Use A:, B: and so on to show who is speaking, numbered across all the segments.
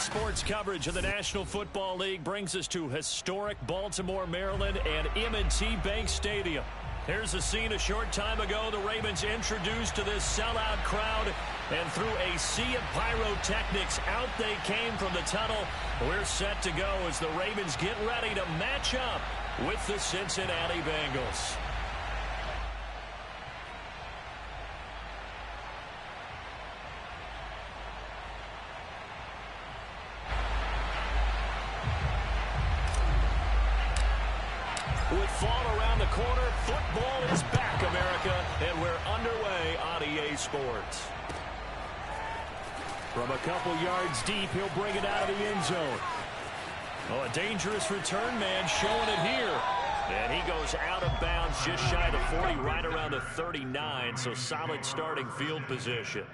A: Sports coverage of the National Football League brings us to historic Baltimore, Maryland, and M&T Bank Stadium. Here's a scene a short time ago. The Ravens introduced to this sellout crowd, and through a sea of pyrotechnics, out they came from the tunnel. We're set to go as the Ravens get ready to match up with the Cincinnati Bengals. With fall around the corner, football is back, America, and we're underway on EA Sports. From a couple yards deep, he'll bring it out of the end zone. Oh, a dangerous return man showing it here. And he goes out of bounds just shy of the 40, right around the 39, so solid starting field position.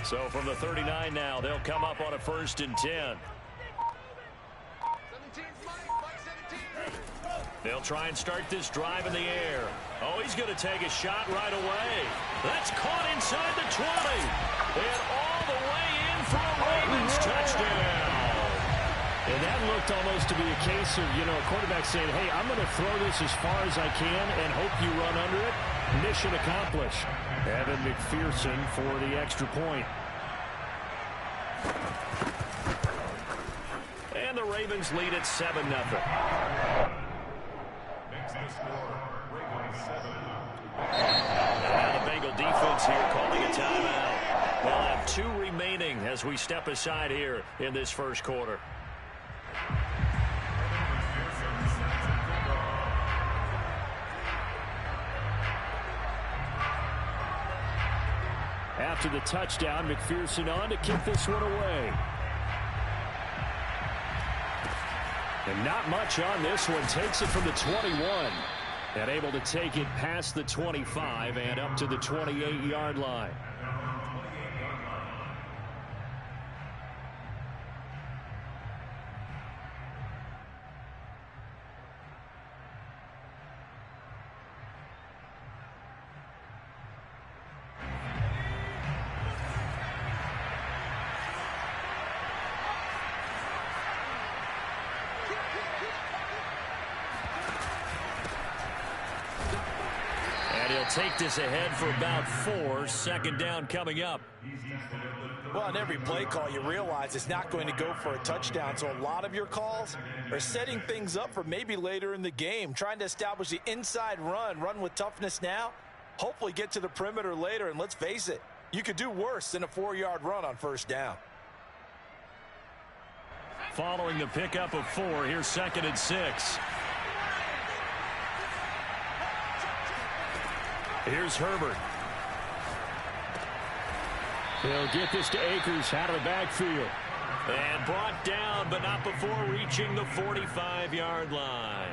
A: So from the 39 now, they'll come up on a 1st and 10. They'll try and start this drive in the air. Oh, he's going to take a shot right away. That's caught inside the 20. And all the way in for a Ravens touchdown.
B: And that looked almost to be a case of, a quarterback saying, hey, I'm going to throw this as far as I can and hope you run under it. Mission accomplished. Evan McPherson for the extra point.
A: And the Ravens lead at 7-0.
C: Makes the score, Ravens 7.
A: Now the Bengal defense here calling a timeout. We'll have 2 remaining as we step aside here in this first quarter.
B: After the touchdown, McPherson on to kick this one away. And not much on this one. Takes it from the 21. And able to take it past the 25 and up to the 28-yard line.
A: Take this ahead for about 4. 2nd down coming up.
D: Well, on every play call, you realize it's not going to go for a touchdown. So a lot of your calls are setting things up for maybe later in the game, trying to establish the inside run with toughness now, hopefully get to the perimeter later. And let's face it, you could do worse than a 4-yard run on 1st down.
A: Following the pickup of 4, here's 2nd and 6. Here's Herbert.
B: He'll get this to Akers out of the backfield.
A: And brought down, but not before reaching the 45-yard line.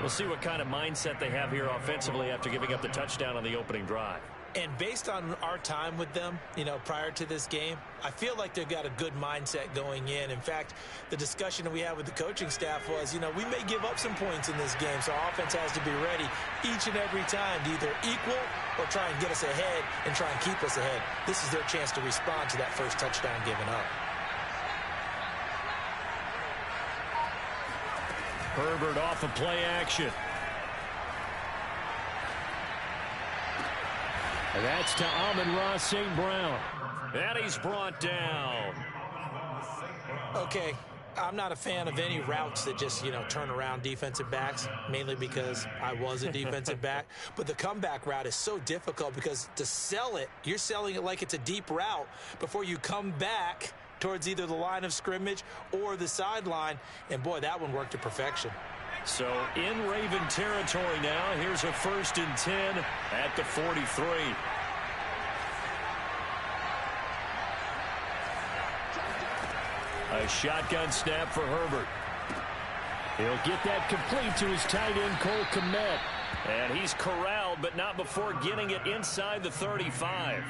A: We'll see what kind of mindset they have here offensively after giving up the touchdown on the opening drive.
D: And based on our time with them, prior to this game, I feel like they've got a good mindset going in. In fact, the discussion that we had with the coaching staff was, we may give up some points in this game, so our offense has to be ready each and every time to either equal or try and get us ahead and try and keep us ahead. This is their chance to respond to that first touchdown given up.
A: Herbert off of play action.
B: And that's to Amon-Ra St. Brown.
A: And he's brought down.
D: Okay, I'm not a fan of any routes that just, turn around defensive backs, mainly because I was a defensive back. But the comeback route is so difficult because to sell it, you're selling it like it's a deep route before you come back towards either the line of scrimmage or the sideline. And, boy, that one worked to perfection.
A: So in Raven territory now, here's a 1st and 10 at the 43. A shotgun snap for Herbert.
B: He'll get that complete to his tight end, Cole Kmet.
A: And he's corralled, but not before getting it inside the 35.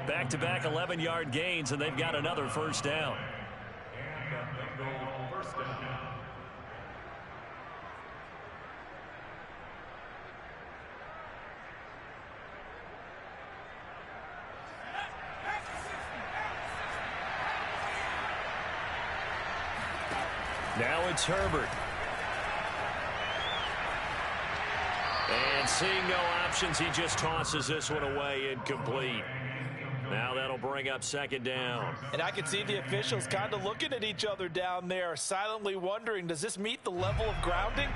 A: Back-to-back 11-yard gains, and they've got another first down. Now it's Herbert. And seeing no options, he just tosses this one away incomplete. Now that'll bring up second down.
D: And I can see the officials kind of looking at each other down there, silently wondering, does this meet the level of grounding?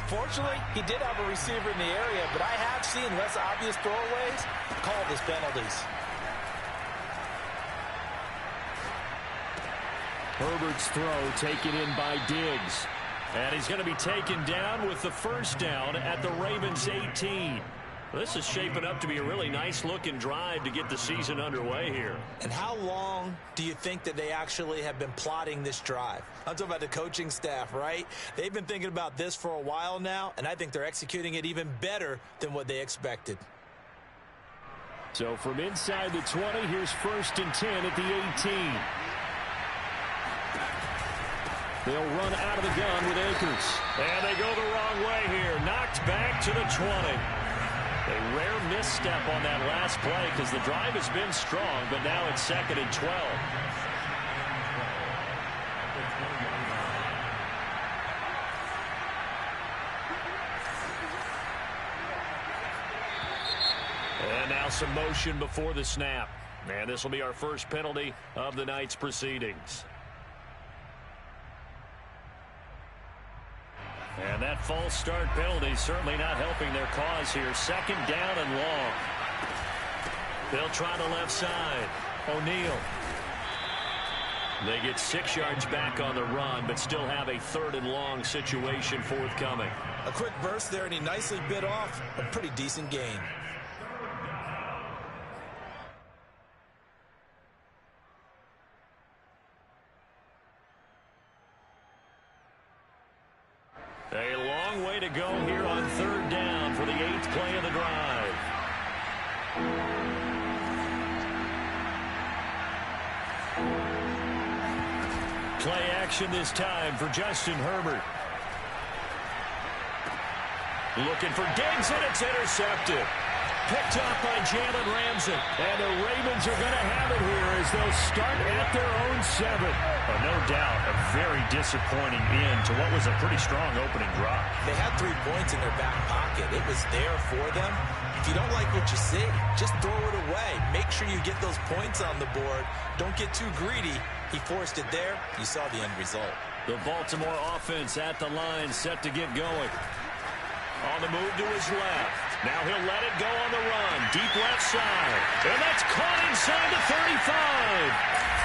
D: Fortunately, he did have a receiver in the area, but I have seen less obvious throwaways called as penalties.
B: Herbert's throw taken in by Diggs.
A: And he's going to be taken down with the first down at the Ravens 18. This is shaping up to be a really nice-looking drive to get the season underway here.
D: And how long do you think that they actually have been plotting this drive? I'm talking about the coaching staff, right? They've been thinking about this for a while now, and I think they're executing it even better than what they expected.
B: So from inside the 20, here's 1st and 10 at the 18. They'll run out of the gun with Akers.
A: And they go the wrong way here. Knocked back to the 20. A rare misstep on that last play because the drive has been strong, but now it's 2nd and 12. And now some motion before the snap. And this will be our first penalty of the night's proceedings. And that false start penalty certainly not helping their cause here. 2nd down and long. They'll try the left side. O'Neal. They get 6 yards back on the run, but still have a 3rd and long situation forthcoming.
D: A quick burst there, and he nicely bit off a pretty decent gain.
A: A long way to go here on 3rd down for the 8th play of the drive. Play action this time for Justin Herbert. Looking for Diggs, and it's intercepted. Picked up by Jalen Ramsey.
B: And the Ravens are going to have it here as they'll start at their own 7.
A: No doubt a very disappointing end to what was a pretty strong opening drive.
D: They had 3 points in their back pocket. It was there for them. If you don't like what you see, just throw it away. Make sure you get those points on the board. Don't get too greedy. He forced it there. You saw the end result.
A: The Baltimore offense at the line, set to get going. On the move to his left. Now he'll let it go on the run. Deep left side. And that's caught inside the 35.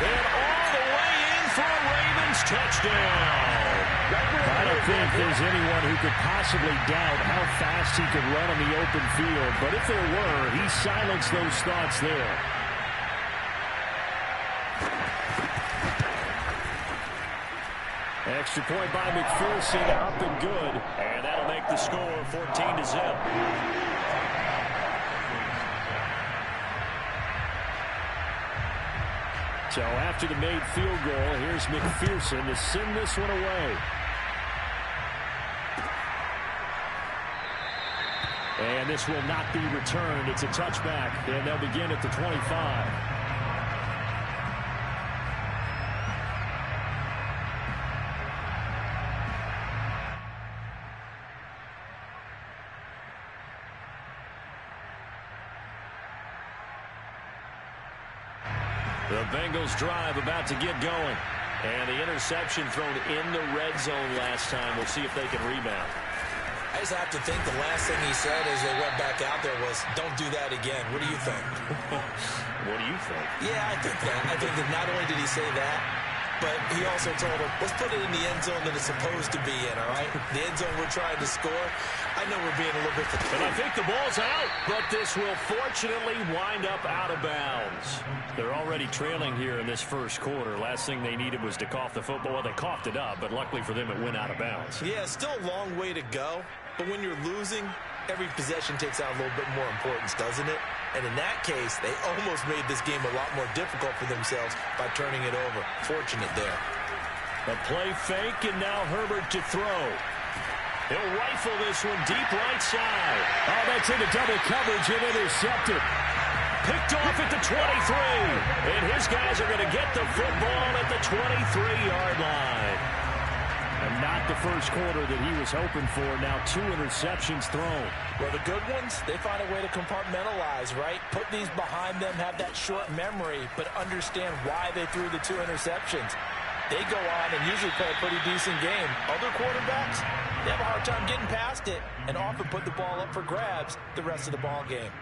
A: And all the way in for a Ravens touchdown.
B: I don't think there's anyone who could possibly doubt how fast he could run on the open field. But if there were, he silenced those thoughts there.
A: Extra point by McPherson, up and good. And that'll make the score 14-0.
B: So after the made field goal, here's McPherson to send this one away. And this will not be returned. It's a touchback, and they'll begin at the 25.
A: The Bengals drive about to get going. And the interception thrown in the red zone last time. We'll see if they can rebound.
D: I just have to think the last thing he said as they went back out there was, don't do that again. What do you think?
A: What do you think?
D: Yeah, I think that. I think that not only did he say that, but he also told him, let's put it in the end zone that it's supposed to be in, all right? The end zone we're trying to score. I know we're being a little bit...
A: And I think the ball's out, but this will fortunately wind up out of bounds. They're already trailing here in this first quarter. Last thing they needed was to cough the football. Well, they coughed it up, but luckily for them, it went out of bounds.
D: Yeah, still a long way to go, but when you're losing, every possession takes on a little bit more importance, doesn't it? And in that case, they almost made this game a lot more difficult for themselves by turning it over. Fortunate there.
A: A play fake, and now Herbert to throw. He'll rifle this one deep right side.
B: Oh, that's into double coverage and intercepted.
A: Picked off at the 23. And his guys are going to get the football at the 23-yard line.
B: And not the first quarter that he was hoping for. Now 2 interceptions thrown.
D: Well, the good ones, they find a way to compartmentalize, right? Put these behind them, have that short memory, but understand why they threw the 2 interceptions. They go on and usually play a pretty decent game. Other quarterbacks, they have a hard time getting past it and often put the ball up for grabs the rest of the ball game.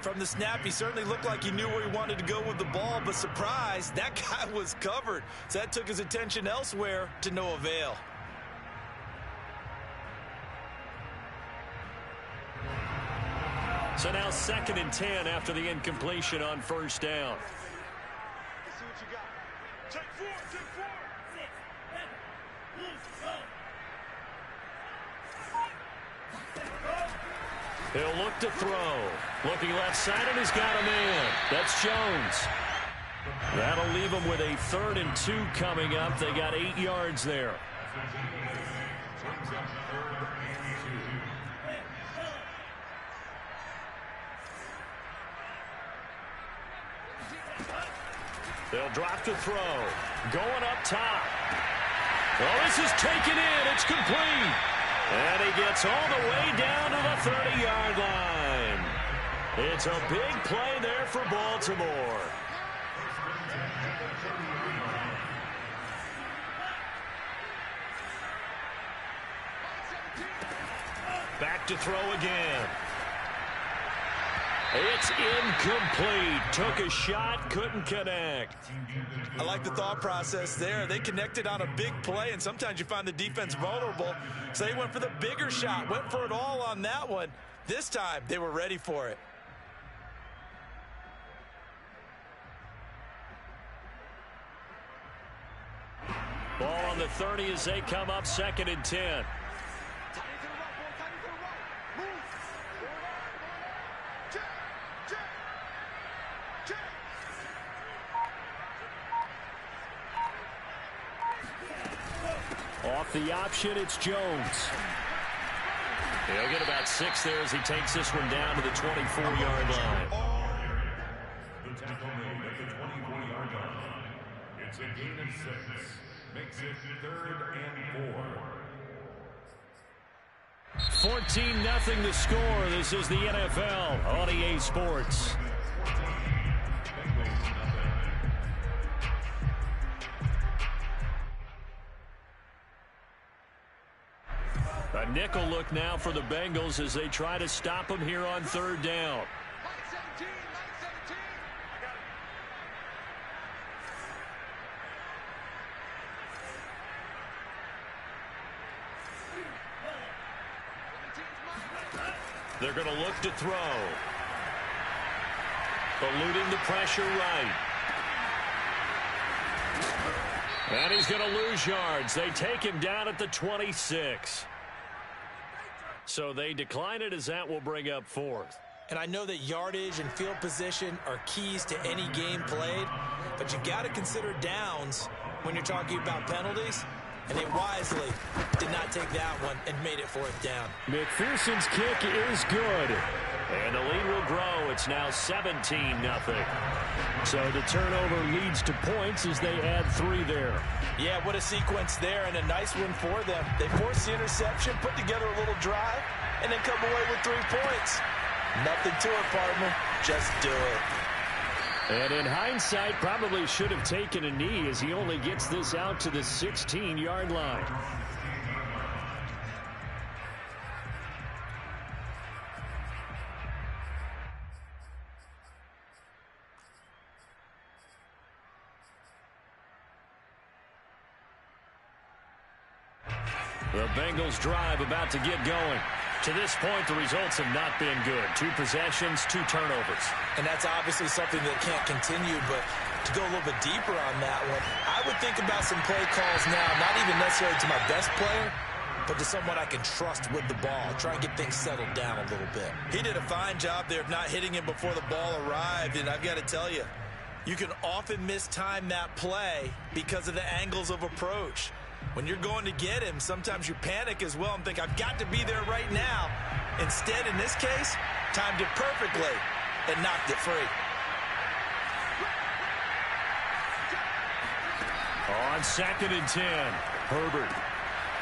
D: From the snap, he certainly looked like he knew where he wanted to go with the ball, but surprise, that guy was covered. So that took his attention elsewhere to no avail.
A: So now 2nd and 10 after the incompletion on first down.
C: Let's see what you got. Take 4, take 4.
A: He'll look to throw. Looking left side, and he's got a man. That's Jones. That'll leave him with a 3rd and 2 coming up. They got 8 yards there. They'll drop to throw. Going up top. Oh, this is taken in. It's complete. And he gets all the way down to the 30-yard line. It's a big play there for Baltimore. Back to throw again. It's incomplete. Took a shot, couldn't connect.
D: I like the thought process there. They connected on a big play, and sometimes you find the defense vulnerable. So they went for the bigger shot, went for it all on that one. This time, they were ready for it.
A: Ball on the 30 as they come up 2nd and 10. Off the option, it's Jones. He'll get about 6 there as he takes this one down to the 24-yard line.
C: The tackle made at the 24-yard line. It's a gain of 6. Makes it 3rd and 4.
A: 14-0 the score. This is the NFL on EA Sports. A nickel look now for the Bengals as they try to stop them here on 3rd down. They're going to look to throw. Eluding the pressure right. And he's going to lose yards. They take him down at the 26. So they decline it as that will bring up 4th.
D: And I know that yardage and field position are keys to any game played, but you got to consider downs when you're talking about penalties. And they wisely did not take that one and made it 4th down.
B: McPherson's kick is good.
A: And the lead will grow. It's now 17-0. So the turnover leads to points as they add 3 there.
D: Yeah, what a sequence there, and a nice one for them. They forced the interception, put together a little drive, and then come away with 3 points. Nothing to it, partner. Just do it.
B: And in hindsight, probably should have taken a knee as he only gets this out to the 16-yard line.
A: The Bengals drive about to get going. To this point, the results have not been good. 2 possessions, 2 turnovers.
D: And that's obviously something that can't continue, but to go a little bit deeper on that one, I would think about some play calls now, not even necessarily to my best player, but to someone I can trust with the ball. Try and get things settled down a little bit.
E: He did a fine job there of not hitting him before the ball arrived, and I've got to tell you, you can often mistime that play because of the angles of approach. When you're going to get him, sometimes you panic as well and think, I've got to be there right now. Instead, in this case, timed it perfectly and knocked it free.
A: On 2nd and 10, Herbert.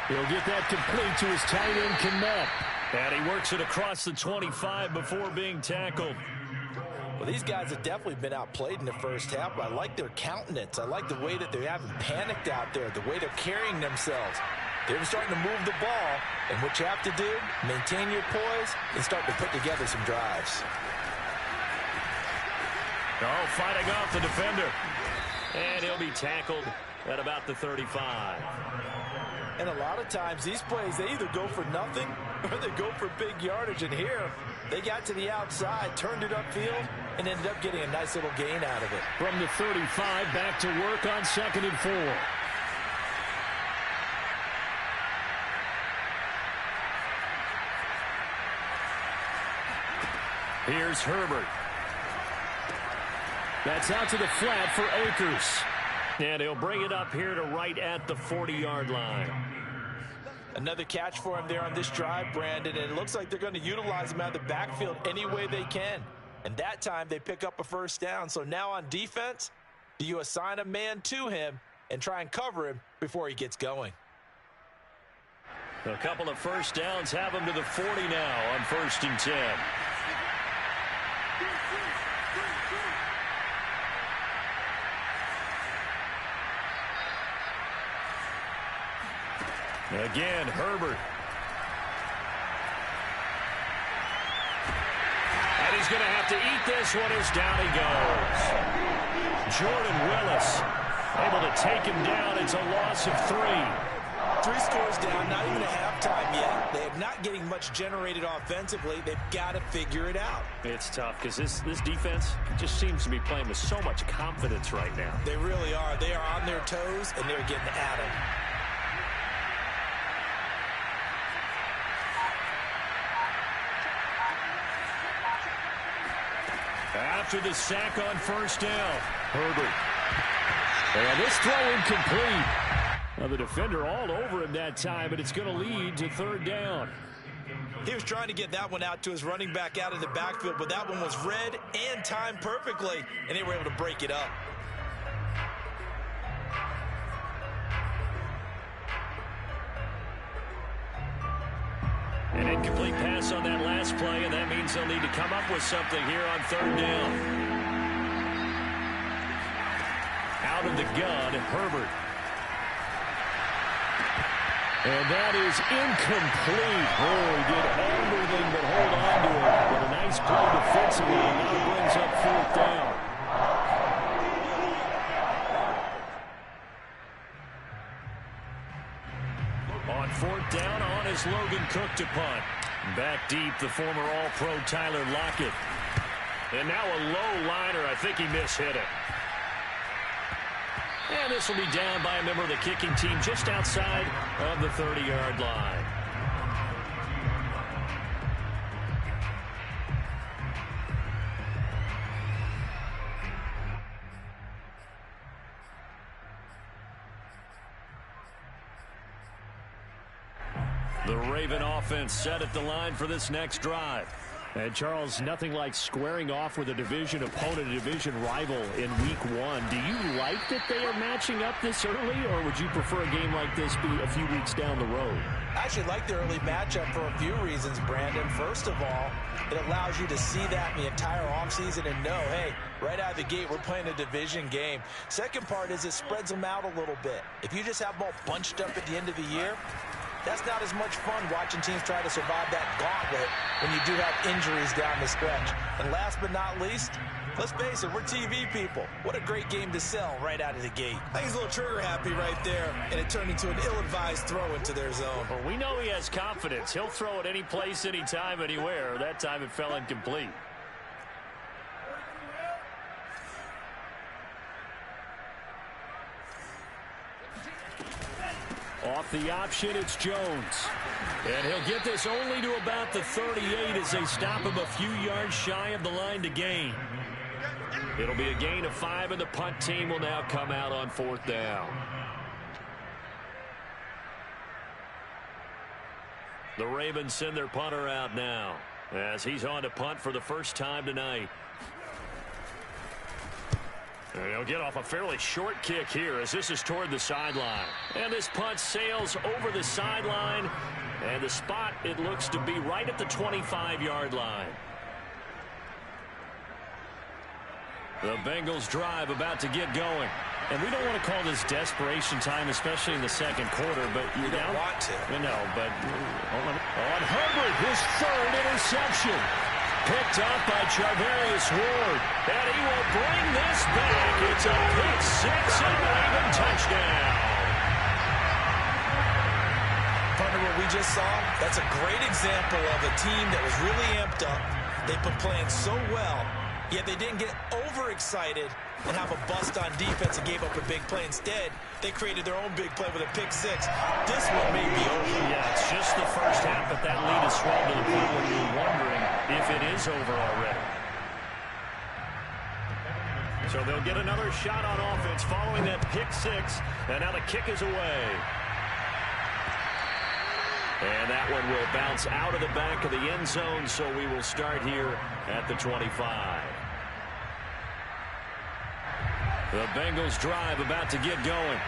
B: He'll get that complete to his tight end, Kmet.
A: And he works it across the 25 before being tackled.
D: Well, these guys have definitely been outplayed in the first half, but I like their countenance. I like the way that they haven't panicked out there, the way they're carrying themselves. They're starting to move the ball, and what you have to do, maintain your poise and start to put together some drives.
A: Oh, fighting off the defender. And he'll be tackled at about the 35.
D: And a lot of times, these plays, they either go for nothing or they go for big yardage. And here, they got to the outside, turned it upfield, and ended up getting a nice little gain out of it.
B: From the 35, back to work on 2nd and 4.
A: Here's Herbert.
B: That's out to the flat for Akers.
A: And he'll bring it up here to right at the 40-yard line.
D: Another catch for him there on this drive, Brandon, and it looks like they're going to utilize him out of the backfield any way they can. And that time, they pick up a first down. So now on defense, do you assign a man to him and try and cover him before he gets going?
A: A couple of first downs have him to the 40 now on 1st and 10. Again, Herbert. And he's going to have to eat this one as down he goes. Jordan Willis able to take him down. It's a loss of 3.
D: 3 scores down, not even a halftime yet. They're not getting much generated offensively. They've got to figure it out.
A: It's tough because this defense just seems to be playing with so much confidence right now.
D: They really are. They are on their toes, and they're getting at them.
A: After the sack on 1st down,
B: Herbert. And this throw incomplete. Now the defender all over him that time, but it's going to lead to 3rd down.
E: He was trying to get that one out to his running back out of the backfield, but that one was read and timed perfectly, and they were able to break it up.
A: An incomplete pass on that last play, and that means they'll need to come up with something here on 3rd down. Out of the gun, Herbert.
B: And that is incomplete. Oh, he did everything but hold on to it. But a nice play defensively, and now brings up 4th down.
A: On 4th down, on is Logan Cook to punt. Back deep, the former All-Pro Tyler Lockett. And now a low liner. I think he mishit it. And this will be down by a member of the kicking team just outside of the 30-yard line. The Raven offense set at the line for this next drive.
B: And, Charles, nothing like squaring off with a division opponent, a division rival in Week 1. Do you like that they are matching up this early, or would you prefer a game like this be a few weeks down the road?
D: I actually like the early matchup for a few reasons, Brandon. First of all, it allows you to see that in the entire offseason and know, hey, right out of the gate, we're playing a division game. Second part is it spreads them out a little bit. If you just have them all bunched up at the end of the year, that's not as much fun watching teams try to survive that gauntlet when you do have injuries down the stretch. And last but not least,
E: Let's face it, we're TV people. What a great game to sell right out of the gate. I think he's a little trigger happy right there, and it turned into an ill-advised throw into their zone.
A: Well, we know he has confidence. He'll throw it any place, anytime, anywhere. That time it fell incomplete. Off the option, it's Jones. And he'll get this only to about the 38 as they stop him a few yards shy of the line to gain. It'll be a gain of 5, and the punt team will now come out on 4th down. The Ravens send their punter out now as he's on to punt for the first time tonight. And he'll get off a fairly short kick here as this is toward the sideline. And this punt sails over the sideline. And the spot, it looks to be right at the 25-yard line. The Bengals drive about to get going. And we don't want to call this desperation time, especially in the second quarter. But
E: you don't want to.
A: No, but on Herbert, his 3rd interception. Picked up by Charvarius Ward. And he will bring this back. It's a pick 6 and Raven touchdown.
E: Partner, what we just saw, that's a great example of a team that was really amped up. They've been playing so well, yet they didn't get overexcited and have a bust on defense and gave up a big play. Instead, they created their own big play with a pick 6. This one may be over.
A: Yeah, it's just the first half, but that lead is swelled to the point where you're wondering if it is over already. So they'll get another shot on offense following that pick 6, and now the kick is away. And that one will bounce out of the back of the end zone, so we will start here at the 25. The Bengals drive about to get going.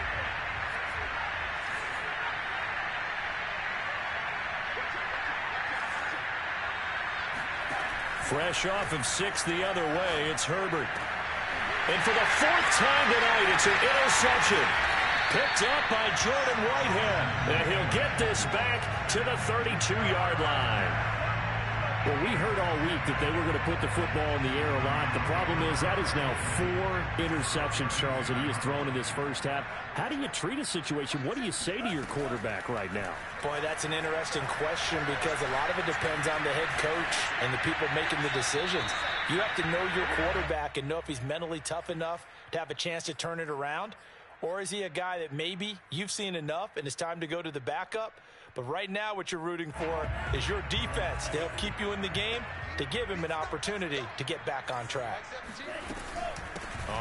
A: Fresh off of 6 the other way, it's Herbert. And for the 4th time tonight, it's an interception. Picked up by Jordan Whitehead. And he'll get this back to the 32-yard line. Well, we heard all week that they were going to put the football in the air a lot. The problem is that is now 4 interceptions, Charles, that he has thrown in this first half. How do you treat a situation? What do you say to your quarterback right now?
D: Boy, that's an interesting question because a lot of it depends on the head coach and the people making the decisions. You have to know your quarterback and know if he's mentally tough enough to have a chance to turn it around. Or is he a guy that maybe you've seen enough and it's time to go to the backup? But right now what you're rooting for is your defense to help keep you in the game, to give him an opportunity to get back on track.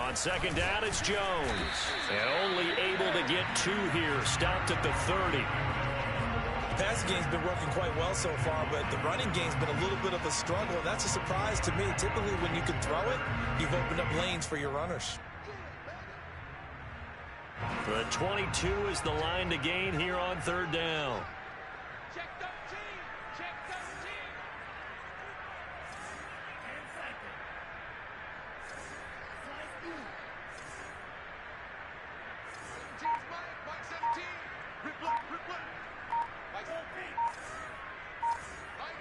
A: On second down, it's Jones. And only able to get 2 here. Stopped at the 30.
E: The passing game's been working quite well so far, but the running game's been a little bit of a struggle. And that's a surprise to me. Typically, when you can throw it, you've opened up lanes for your runners.
A: The 22 is the line to gain here on 3rd down.
F: Check 13. Check 13. Mike 17. Replay. Mike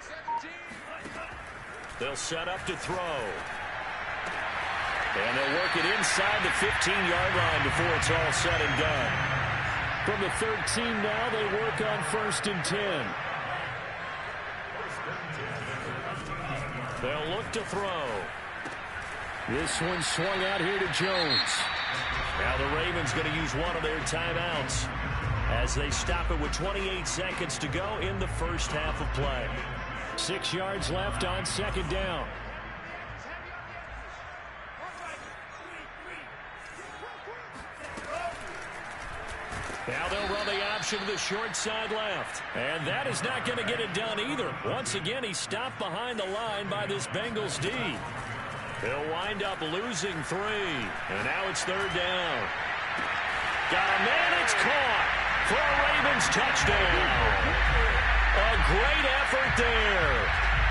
F: 17.
A: They'll set up to throw. And they'll work it inside the 15-yard line before it's all said and done. From the 13 now, they work on 1st and 10. They'll look to throw. This one swung out here to Jones. Now the Ravens going to use one of their timeouts as they stop it with 28 seconds to go in the first half of play. 6 yards left on 2nd down. Now they'll run the option to the short side left. And that is not going to get it done either. Once again, he's stopped behind the line by this Bengals D. He'll wind up losing 3. And now it's 3rd down. Got a man, it's caught for a Ravens touchdown. A great effort there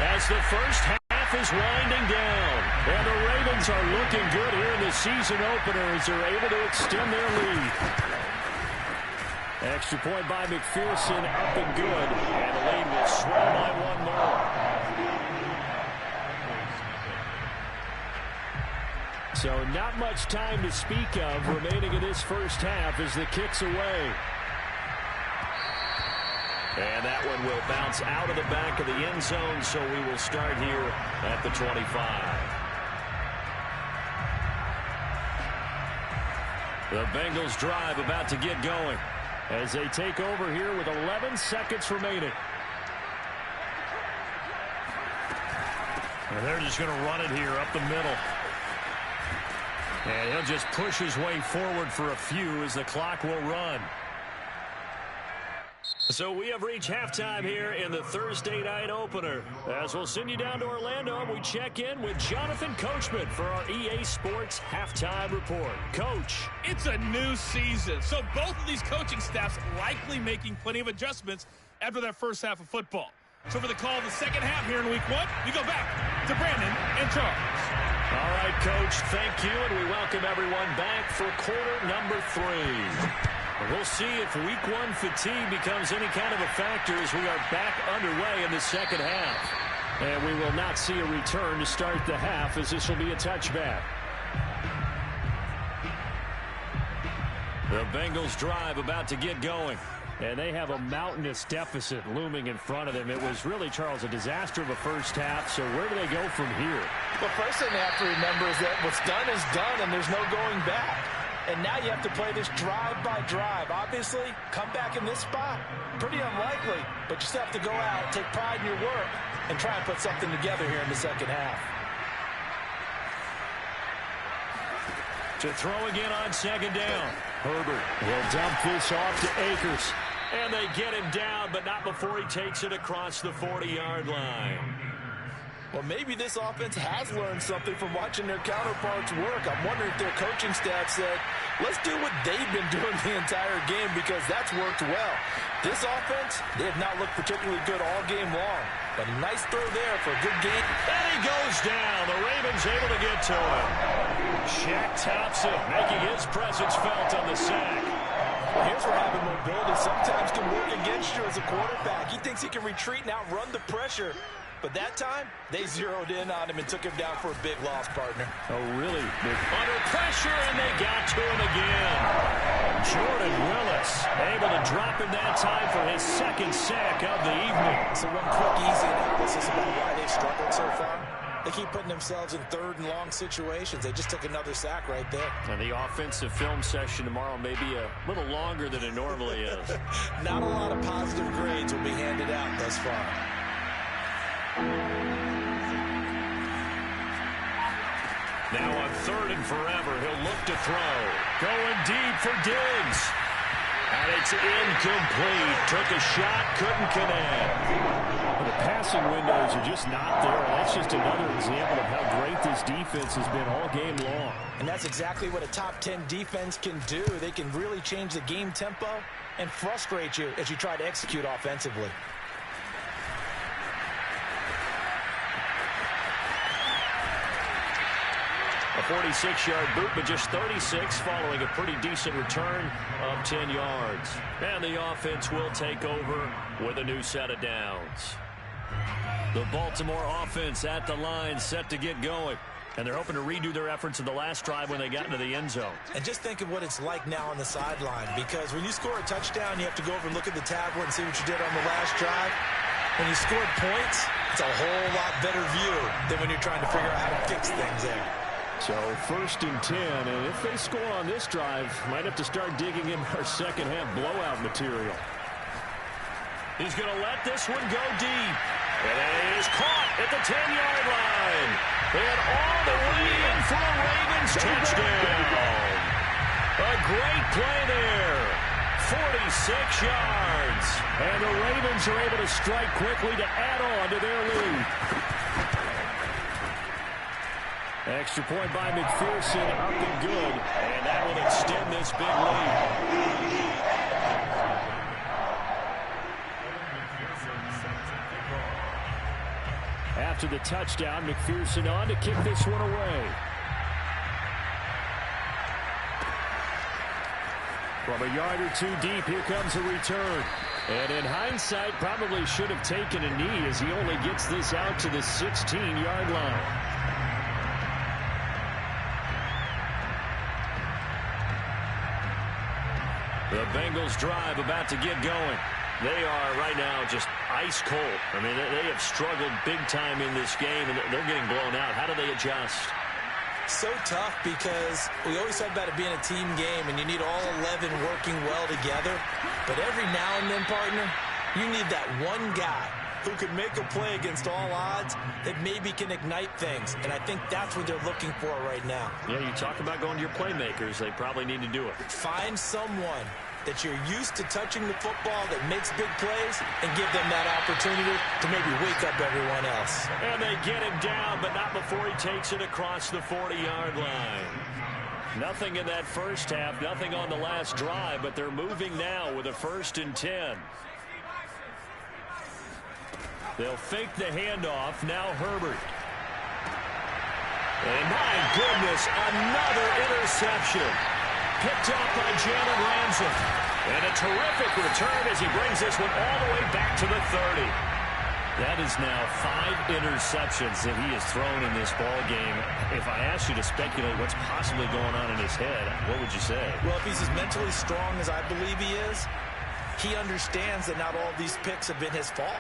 A: as the first half is winding down. And the Ravens are looking good here in the season opener as they're able to extend their lead. Extra point by McPherson, up and good. And the lead will swell by 1 more.
B: So not much time to speak of remaining in this first half as the kick's away.
A: And that one will bounce out of the back of the end zone, so we will start here at the 25. The Bengals drive about to get going as they take over here with 11 seconds remaining.
B: And they're just going to run it here up the middle.
A: And he'll just push his way forward for a few as the clock will run. So we have reached halftime here in the Thursday night opener. As we'll send you down to Orlando, we check in with Jonathan Coachman for our EA Sports Halftime Report. Coach.
G: It's a new season, so both of these coaching staffs likely making plenty of adjustments after that first half of football. So for the call of the second half here in week one, we go back to Brandon and Charles.
A: All right, Coach, thank you, and we welcome everyone back for quarter number 3. We'll see if week one fatigue becomes any kind of a factor as we are back underway in the second half.
B: And we will not see a return to start the half as this will be a touchback.
A: The Bengals drive about to get going.
B: And they have a mountainous deficit looming in front of them. It was really, Charles, a disaster of a first half. So where do they go from here?
D: Well, first thing they have to remember is that what's done is done, and there's no going back. And now you have to play this drive by drive. Obviously, come back in this spot, pretty unlikely. But you still have to go out, take pride in your work, and try and put something together here in the second half.
A: To throw again on second down.
B: Herbert will dump this off to Akers.
A: And they get him down, but not before he takes it across the 40-yard line.
D: Well, maybe this offense has learned something from watching their counterparts work. I'm wondering if their coaching staff said, let's do what they've been doing the entire game because that's worked well. This offense, they have not looked particularly good all game long. But a nice throw there for a good game.
A: And he goes down. The Ravens able to get to him. Shaq tops it, making his presence felt on the sack.
D: Well, here's where having mobility sometimes can work against you as a quarterback. He thinks he can retreat and outrun the pressure. But that time, they zeroed in on him and took him down for a big loss, partner.
B: Oh, really?
A: Under pressure, and they got to him again. Jordan Willis able to drop him that time for his second sack of the evening.
D: So one quick, easy analysis about why they've struggled so far. They keep putting themselves in third and long situations. They just took another sack right there.
A: And the offensive film session tomorrow may be a little longer than it normally is.
D: Not a lot of positive grades will be handed out thus far.
A: Now on third and forever, he'll look to throw. Going deep for Diggs. And it's incomplete. Took a shot, couldn't connect.
B: The passing windows are just not there. That's just another example of how great this defense has been all game long.
D: And that's exactly what a top 10 defense can do. They can really change the game tempo and frustrate you as you try to execute offensively.
A: A 46-yard boot, but just 36 following a pretty decent return of 10 yards. And the offense will take over with a new set of downs. The Baltimore offense at the line set to get going. And they're hoping to redo their efforts in the last drive when they got into the end zone.
D: And just think of what it's like now on the sideline, because when you score a touchdown, you have to go over and look at the tablet and see what you did on the last drive. When you scored points, it's a whole lot better view than when you're trying to figure out how to fix things there.
B: So first and 10, and if they score on this drive, might have to start digging in our second half blowout material.
A: He's going to let this one go deep. And it is caught at the 10-yard line. And all the way in for a Ravens touchdown. A great play there. 46 yards.
B: And the Ravens are able to strike quickly to add on to their lead. Extra point by McPherson, up and good.
A: And that will extend this big lead.
B: After the touchdown, McPherson on to kick this one away. From a yard or two deep, here comes a return. And in hindsight, probably should have taken a knee as he only gets this out to the 16-yard line.
A: The Bengals drive about to get going. They are right now just ice cold. I mean, they have struggled big time in this game, and they're getting blown out. How do they adjust?
D: So tough because we always talk about it being a team game, and you need all 11 working well together. But every now and then, partner, you need that one guy who can make a play against all odds that maybe can ignite things. And I think that's what they're looking for right now.
A: Yeah, you talk about going to your playmakers. They probably need to do it.
D: Find someone that you're used to touching the football that makes big plays and give them that opportunity to maybe wake up everyone else.
A: And they get him down, but not before he takes it across the 40-yard line. Nothing in that first half, nothing on the last drive, but they're moving now with a 1st and 10. They'll fake the handoff. Now Herbert. And my goodness, another interception. Picked up by Jalen Ramsey. And a terrific return as he brings this one all the way back to the 30. That is now 5 interceptions that he has thrown in this ball game. If I asked you to speculate what's possibly going on in his head, what would you say?
D: Well, if he's as mentally strong as I believe he is, he understands that not all of these picks have been his fault.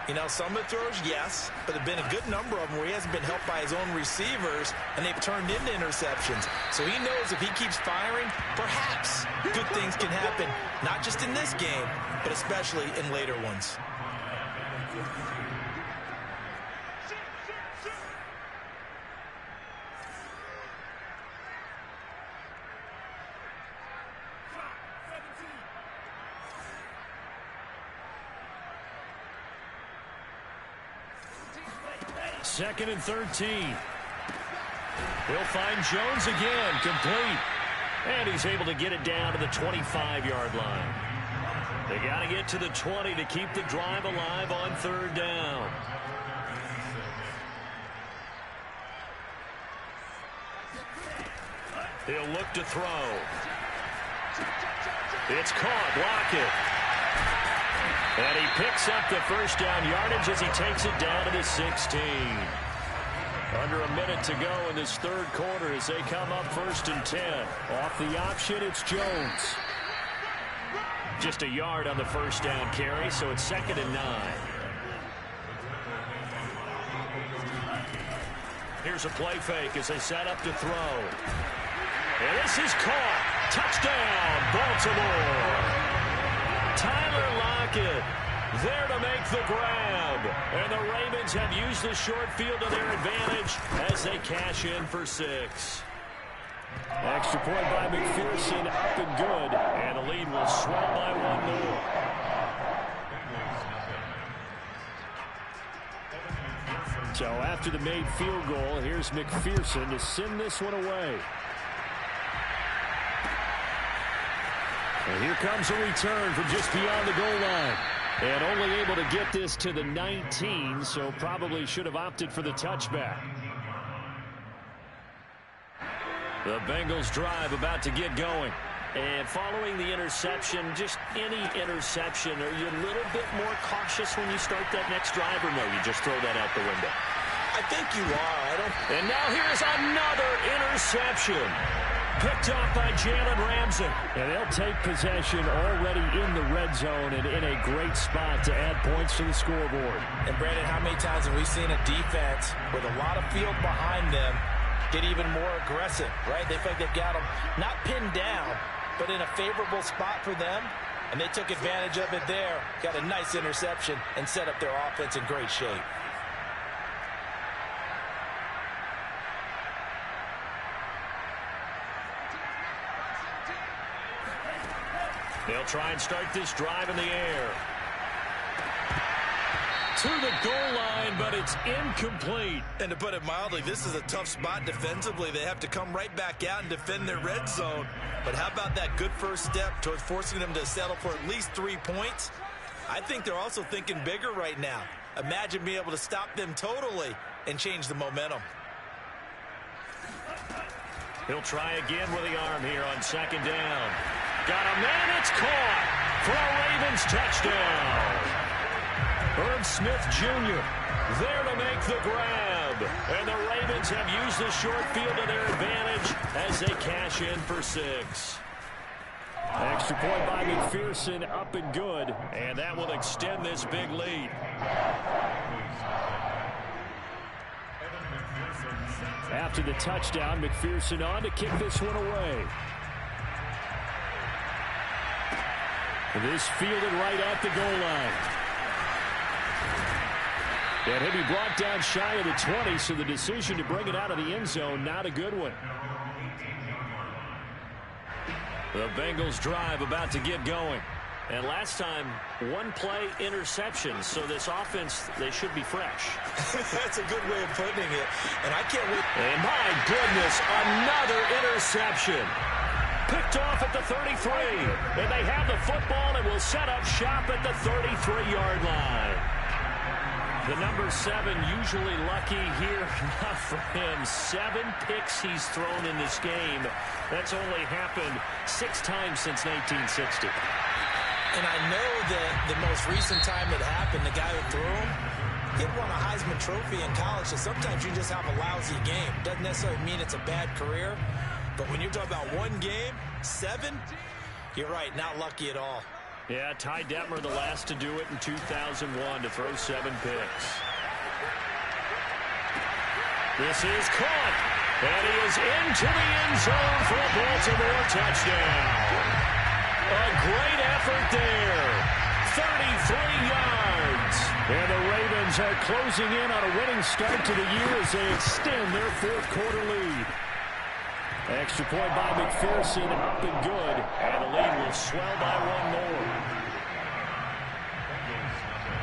D: You know, some of the throws, yes, but there have been a good number of them where he hasn't been helped by his own receivers, and they've turned into interceptions. So he knows if he keeps firing, perhaps good things can happen, not just in this game, but especially in later ones.
A: Second and 13. He'll find Jones again, complete. And he's able to get it down to the 25-yard line. They got to get to the 20 to keep the drive alive on 3rd down. He'll look to throw. It's caught. Lockett. And he picks up the 1st down yardage as he takes it down to the 16. Under a minute to go in this 3rd quarter as they come up 1st and 10. Off the option, it's Jones. Just a yard on the 1st down carry, so it's 2nd and 9. Here's a play fake as they set up to throw. And this is caught. Touchdown, Baltimore. Tyler Lockett there to make the grab. And the Ravens have used the short field to their advantage as they cash in for 6. Extra point by McPherson, up and good. And the lead will swell by 1 more. So after the made field goal, here's McPherson to send this one away. And here comes a return from just beyond the goal line. And only able to get this to the 19, so probably should have opted for the touchback. The Bengals drive about to get going. And following the interception, just any interception, are you a little bit more cautious when you start that next drive, or no, you just throw that out the window?
D: I think you are.
A: And now here's another interception. Picked off by Jalen Ramsey. And they'll take possession already in the red zone and in a great spot to add points to the scoreboard.
D: And, Brandon, how many times have we seen a defense with a lot of field behind them get even more aggressive, right? They feel like they've got them not pinned down, but in a favorable spot for them. And they took advantage of it there. Got a nice interception and set up their offense in great shape.
A: They'll try and start this drive in the air. To the goal line, but it's incomplete.
E: And to put it mildly, this is a tough spot defensively. They have to come right back out and defend their red zone. But how about that good first step towards forcing them to settle for at least 3 points? I think they're also thinking bigger right now. Imagine being able to stop them totally and change the momentum.
A: He'll try again with the arm here on 2nd down. Got a man, it's caught for a Ravens touchdown. Herb Smith Jr. there to make the grab. And the Ravens have used the short field to their advantage as they cash in for 6. Extra point by McPherson, up and good. And that will extend this big lead. After the touchdown, McPherson on to kick this one away. This fielded right at the goal line. And he'll be brought down shy of the 20, so the decision to bring it out of the end zone, not a good one. The Bengals drive about to get going. And last time, one play interception, so this offense, they should be fresh.
E: That's a good way of putting it, and I can't wait.
A: And my goodness, another interception. Picked off at the 33, and they have the football and will set up shop at the 33-yard line. The number 7 usually lucky here, not for him. 7 picks he's thrown in this game. That's only happened 6 times since 1960.
D: And I know that the most recent time it happened, the guy who threw him, he won a Heisman Trophy in college, so sometimes you just have a lousy game. Doesn't necessarily mean it's a bad career, but when you're talking about one game, 7, you're right, not lucky at all.
A: Yeah, Ty Detmer the last to do it in 2001 to throw 7 picks. This is caught, and he is into the end zone for a Baltimore touchdown. A great effort there. 33 yards. And the Ravens are closing in on a winning start to the year as they extend their fourth quarter lead. Extra point by McPherson, up and good. And the lead will swell by 1 more.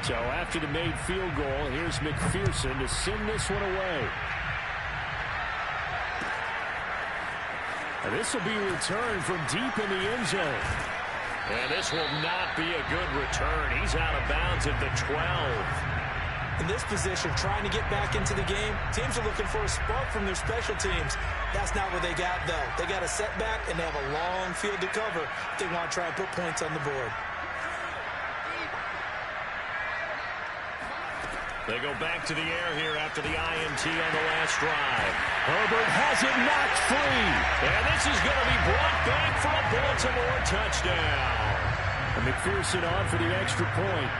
A: So after the made field goal, here's McPherson to send this one away. And this will be returned from deep in the end zone. And this will not be a good return. He's out of bounds at the 12.
D: In this position, trying to get back into the game, teams are looking for a spark from their special teams. That's not what they got, though. They got a setback, and they have a long field to cover if they want to try and put points on the board.
A: They go back to the air here after the INT on the last drive. Herbert has it knocked free. And this is going to be brought back for a Baltimore touchdown. And McPherson on for the extra point.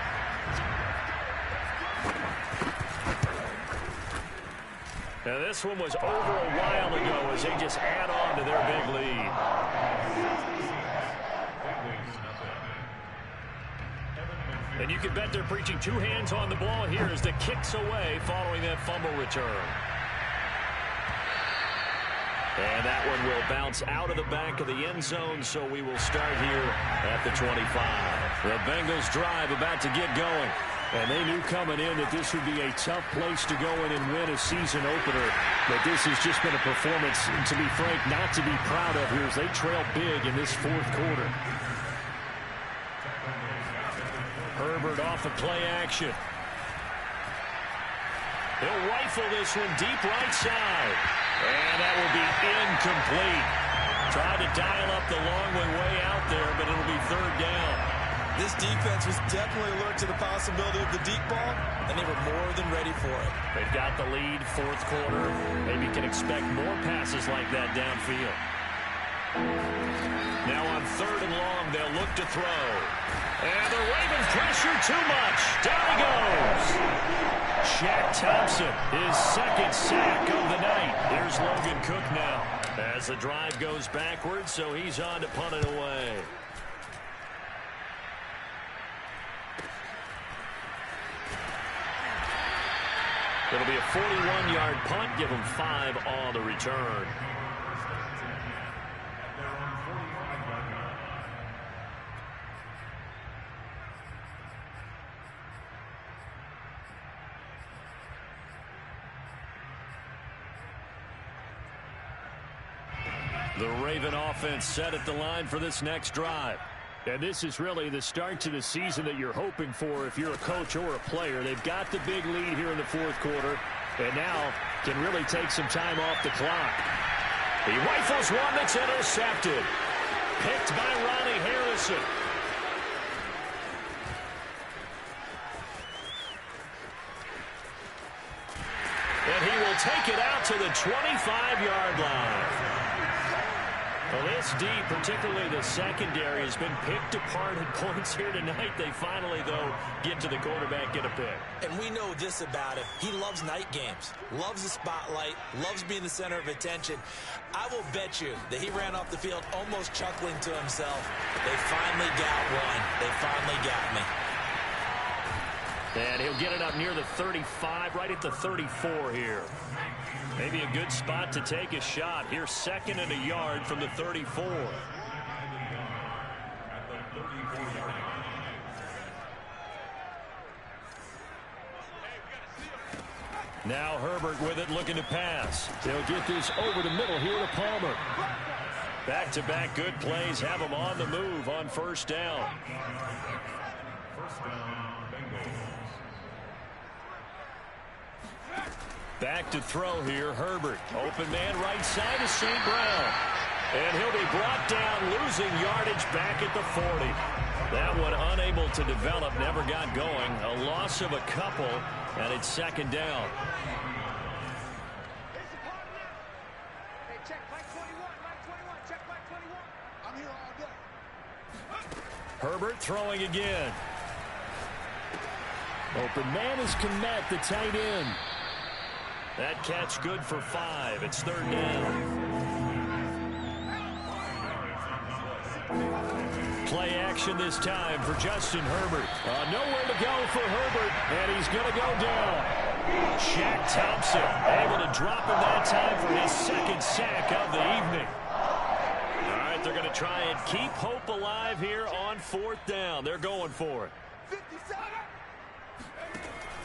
A: Now this one was over a while ago as they just add on to their big lead. And you can bet they're preaching 2 hands on the ball here as the kick's away following that fumble return. And that one will bounce out of the back of the end zone, so we will start here at the 25. The Bengals drive about to get going. And they knew coming in that this would be a tough place to go in and win a season opener. But this has just been a performance, to be frank, not to be proud of here as they trail big in this fourth quarter. Herbert off the play action. He'll rifle this one deep right side. And that will be incomplete. Tried to dial up the long way out there, but it'll be 3rd down.
E: This defense was definitely alert to the possibility of the deep ball, and they were more than ready for it.
A: They've got the lead, fourth quarter. Maybe can expect more passes like that downfield. Now on 3rd and long, they'll look to throw. And the Ravens pressure too much. Down he goes. Shaq Thompson, his 2nd sack of the night. Here's Logan Cook now as the drive goes backwards, so he's on to punt it away. It'll be a 41-yard punt. Give them 5 on the return. The Raven offense set at the line for this next drive. And this is really the start to the season that you're hoping for if you're a coach or a player. They've got the big lead here in the fourth quarter, and now can really take some time off the clock. He rifles one that's intercepted. Picked by Ronnie Harrison. And he will take it out to the 25-yard line. Well, this D, particularly the secondary, has been picked apart at points here tonight. They finally, though, get to the quarterback, get a pick.
D: And we know this about him. He loves night games, loves the spotlight, loves being the center of attention. I will bet you that he ran off the field almost chuckling to himself. They finally got one. They finally got me.
A: And he'll get it up near the 35, right at the 34 here. Maybe a good spot to take a shot. Here's 2nd and a yard from the 34. Now Herbert with it, looking to pass.
B: They'll get this over the middle here to Palmer.
A: Back-to-back good plays have him on the move on 1st down. Back to throw here, Herbert. Open man right side of St. Brown. And he'll be brought down, losing yardage back at the 40. That one unable to develop, never got going. A loss of a couple, and it's 2nd down.
F: Hey, check Mike 21, check Mike 21. I'm here all day.
A: Herbert throwing again.
B: Open man is Kmet, the tight end.
A: That catch good for 5. It's 3rd down. Play action this time for Justin Herbert.
B: Nowhere to go for Herbert, and he's going to go down.
A: Shaq Thompson able to drop him that time for his 2nd sack of the evening. All right, they're going to try and keep hope alive here on 4th down. They're going for it.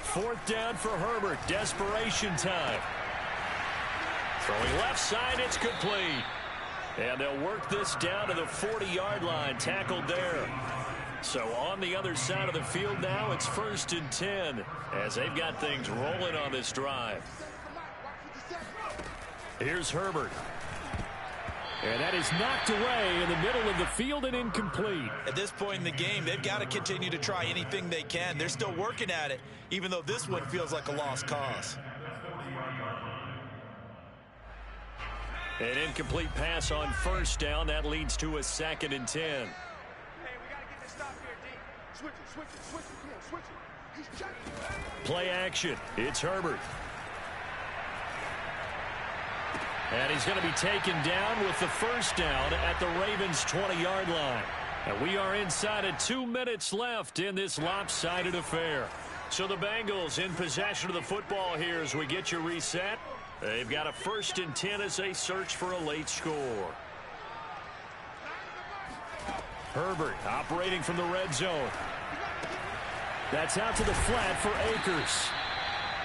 A: 4th down for Herbert. Desperation time. Throwing left side, it's complete. And they'll work this down to the 40-yard line. Tackled there. So on the other side of the field now, it's 1st and 10 as they've got things rolling on this drive. Here's Herbert.
B: And that is knocked away in the middle of the field and incomplete.
E: At this point in the game, they've got to continue to try anything they can. They're still working at it, even though this one feels like a lost cause.
A: An incomplete pass on 1st down. That leads to a 2nd and 10.
F: Hey, we got to get this stop here, D. Switch it. Come on, switch it. He's checking.
A: Play action. It's Herbert. And he's going to be taken down with the 1st down at the Ravens' 20-yard line. And we are inside of 2 minutes left in this lopsided affair. So the Bengals in possession of the football here as we get you reset. They've got a 1st and 10 as they search for a late score. Herbert operating from the red zone.
B: That's out to the flat for Akers.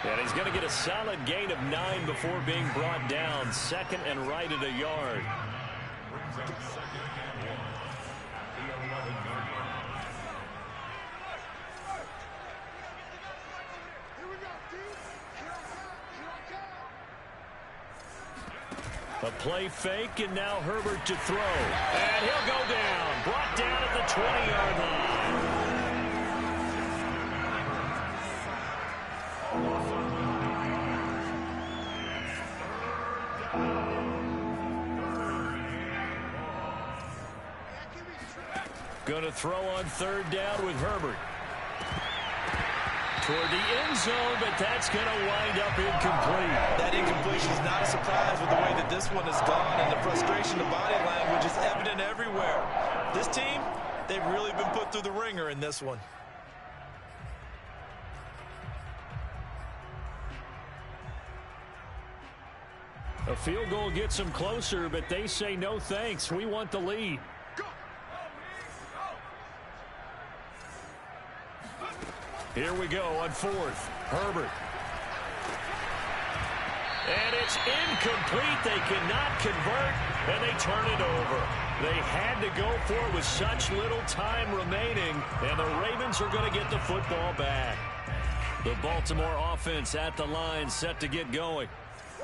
A: And he's going to get a solid gain of 9 before being brought down. 2nd and right at a yard. A play fake, and now Herbert to throw. And he'll go down. Brought down at the 20-yard line. Going to throw on 3rd down with Herbert. Toward the end zone, but that's going to wind up incomplete.
E: That incompletion is not a surprise with the way that this one has gone, and the frustration, the body language is evident everywhere. This team, they've really been put through the ringer in this one.
B: A field goal gets them closer, but they say no thanks. We want the lead.
A: Here we go on 4th. Herbert. And it's incomplete. They cannot convert, and they turn it over. They had to go for it with such little time remaining, and the Ravens are going to get the football back. The Baltimore offense at the line, set to get going.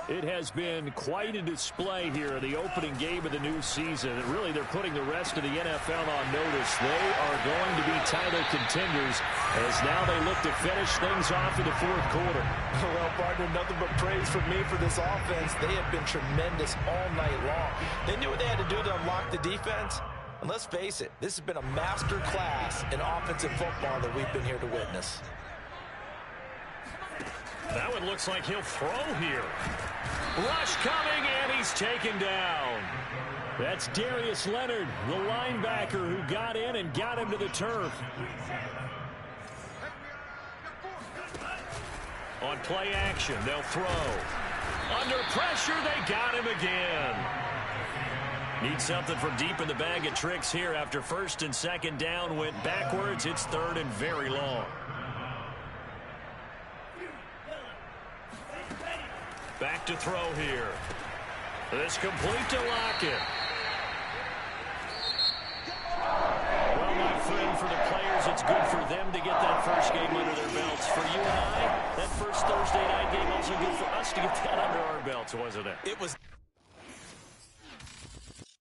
A: It has been quite a display here in the opening game of the new season. And really, they're putting the rest of the NFL on notice. They are going to be title contenders as now they look to finish things off in the fourth quarter.
E: Well, partner, nothing but praise from me for this offense. They have been tremendous all night long. They knew what they had to do to unlock the defense. And let's face it, this has been a master class in offensive football that we've been here to witness.
A: That one looks like he'll throw here. Rush coming, and he's taken down. That's Darius Leonard, the linebacker who got in and got him to the turf. On play action, they'll throw. Under pressure, they got him again. Need something from deep in the bag of tricks here after first and second down went backwards. It's third and very long. Back to throw here. This complete to Lockett. Well, my friend, for the players, it's good for them to get that first game under their belts. For you and I, that first Thursday night game also good for us to get that under our belts, wasn't it?
E: It was.